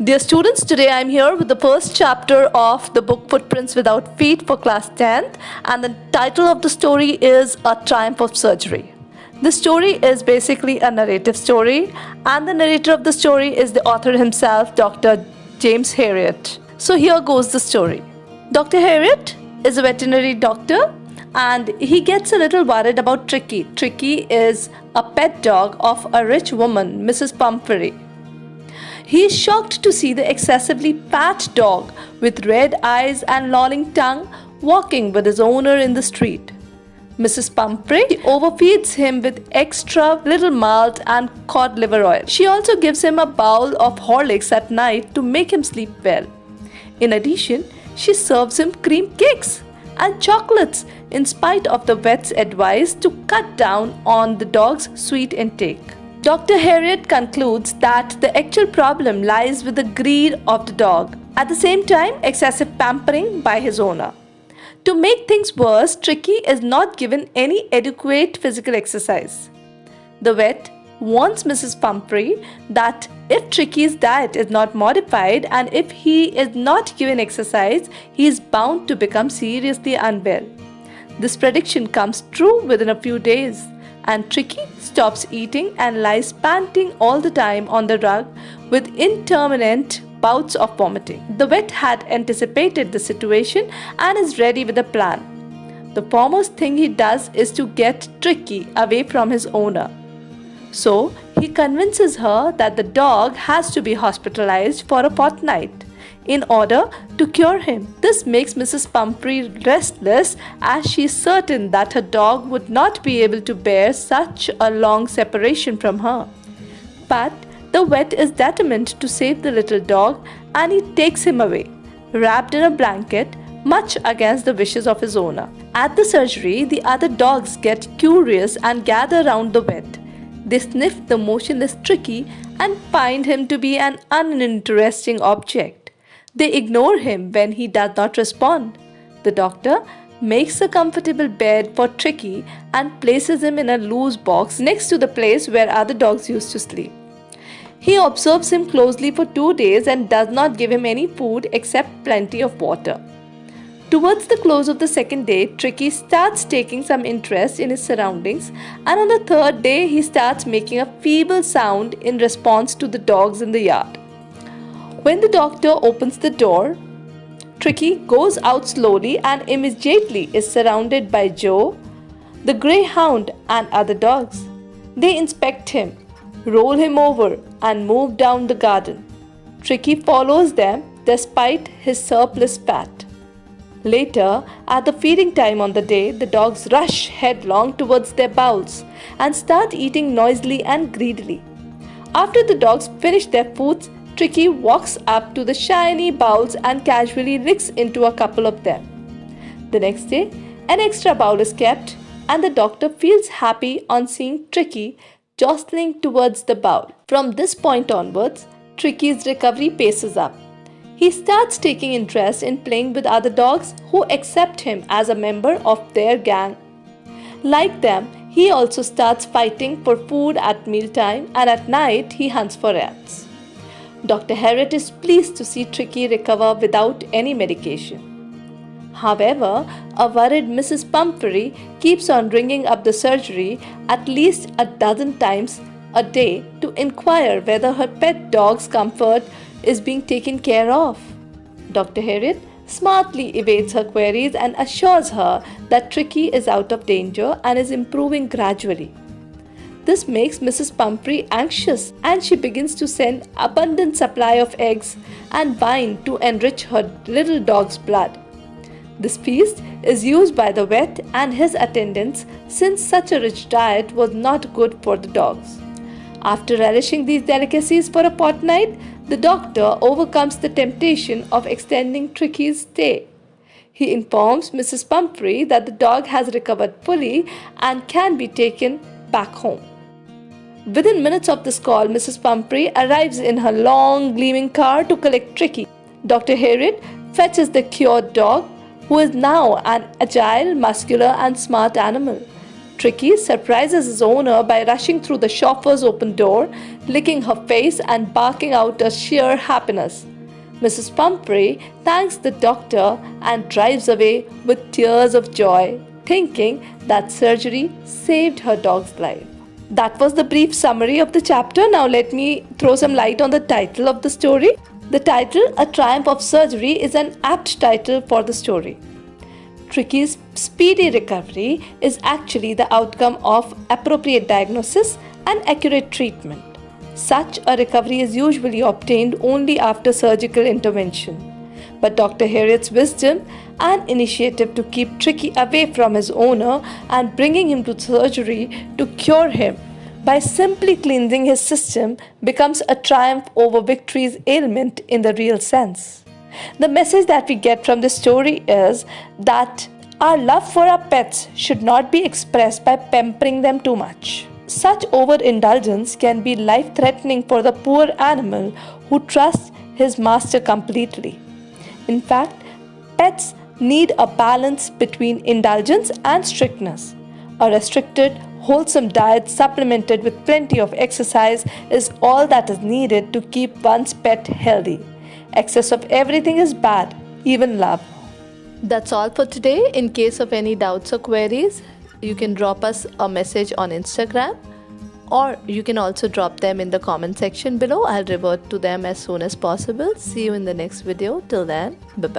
Dear students, today I am here with the first chapter of the book Footprints Without Feet for class 10th, and the title of the story is A Triumph of Surgery. This story is basically a narrative story, and the narrator of the story is the author himself, Dr. James Herriot. So here goes the story. Dr. Herriot is a veterinary doctor, and he gets a little worried about Tricki. Tricki is a pet dog of a rich woman, Mrs. Pumphrey. He is shocked to see the excessively fat dog with red eyes and lolling tongue walking with his owner in the street. Mrs. Pumphrey overfeeds him with extra little malt and cod liver oil. She also gives him a bowl of Horlicks at night to make him sleep well. In addition, she serves him cream cakes and chocolates in spite of the vet's advice to cut down on the dog's sweet intake. Dr. Herriot concludes that the actual problem lies with the greed of the dog, at the same time excessive pampering by his owner. To make things worse, Tricki is not given any adequate physical exercise. The vet warns Mrs. Pumphrey that if Tricki's diet is not modified and if he is not given exercise, he is bound to become seriously unwell. This prediction comes true within a few days, and Tricki stops eating and lies panting all the time on the rug with intermittent bouts of vomiting. The vet had anticipated the situation and is ready with a plan. The foremost thing he does is to get Tricki away from his owner. So he convinces her that the dog has to be hospitalized for a fortnight in order to cure him. This makes Mrs. Pumphrey restless, as she is certain that her dog would not be able to bear such a long separation from her. But the vet is determined to save the little dog, and he takes him away, wrapped in a blanket, much against the wishes of his owner. At the surgery, the other dogs get curious and gather round the vet. They sniff the motionless Tricki and find him to be an uninteresting object. They ignore him when he does not respond. The doctor makes a comfortable bed for Tricki and places him in a loose box next to the place where other dogs used to sleep. He observes him closely for 2 days and does not give him any food except plenty of water. Towards the close of the second day, Tricki starts taking some interest in his surroundings, and on the third day he starts making a feeble sound in response to the dogs in the yard. When the doctor opens the door, Tricki goes out slowly and immediately is surrounded by Joe, the greyhound, and other dogs. They inspect him, roll him over, and move down the garden. Tricki follows them despite his surplus fat. Later, at the feeding time on the day, the dogs rush headlong towards their bowls and start eating noisily and greedily. After the dogs finish their foods, Tricki walks up to the shiny bowls and casually licks into a couple of them. The next day, an extra bowl is kept, and the doctor feels happy on seeing Tricki jostling towards the bowl. From this point onwards, Tricki's recovery paces up. He starts taking interest in playing with other dogs who accept him as a member of their gang. Like them, he also starts fighting for food at mealtime, and at night he hunts for rats. Dr. Herriot is pleased to see Tricki recover without any medication. However, a worried Mrs. Pumphrey keeps on ringing up the surgery at least a dozen times a day to inquire whether her pet dog's comfort is being taken care of. Dr. Herriot smartly evades her queries and assures her that Tricki is out of danger and is improving gradually. This makes Mrs. Pumphrey anxious, and she begins to send abundant supply of eggs and wine to enrich her little dog's blood. This feast is used by the vet and his attendants, since such a rich diet was not good for the dogs. After relishing these delicacies for a fortnight, the doctor overcomes the temptation of extending Tricki's stay. He informs Mrs. Pumphrey that the dog has recovered fully and can be taken back home. Within minutes of this call, Mrs. Pumphrey arrives in her long, gleaming car to collect Tricki. Dr. Herriot fetches the cured dog, who is now an agile, muscular, and smart animal. Tricki surprises his owner by rushing through the chauffeur's open door, licking her face and barking out a sheer happiness. Mrs. Pumphrey thanks the doctor and drives away with tears of joy, thinking that surgery saved her dog's life. That was the brief summary of the chapter. Now let me throw some light on the title of the story. The title, A Triumph of Surgery, is an apt title for the story. Tricki's speedy recovery is actually the outcome of appropriate diagnosis and accurate treatment. Such a recovery is usually obtained only after surgical intervention. But Dr. Harriet's wisdom and initiative to keep Tricki away from his owner and bringing him to surgery to cure him by simply cleansing his system becomes a triumph over victory's ailment in the real sense. The message that we get from this story is that our love for our pets should not be expressed by pampering them too much. Such overindulgence can be life-threatening for the poor animal who trusts his master completely. In fact, pets need a balance between indulgence and strictness. A restricted, wholesome diet supplemented with plenty of exercise is all that is needed to keep one's pet healthy. Excess of everything is bad, even love. That's all for today. In case of any doubts or queries, you can drop us a message on Instagram, or you can also drop them in the comment section below. I'll revert to them as soon as possible. See you in the next video. Till then, bye-bye.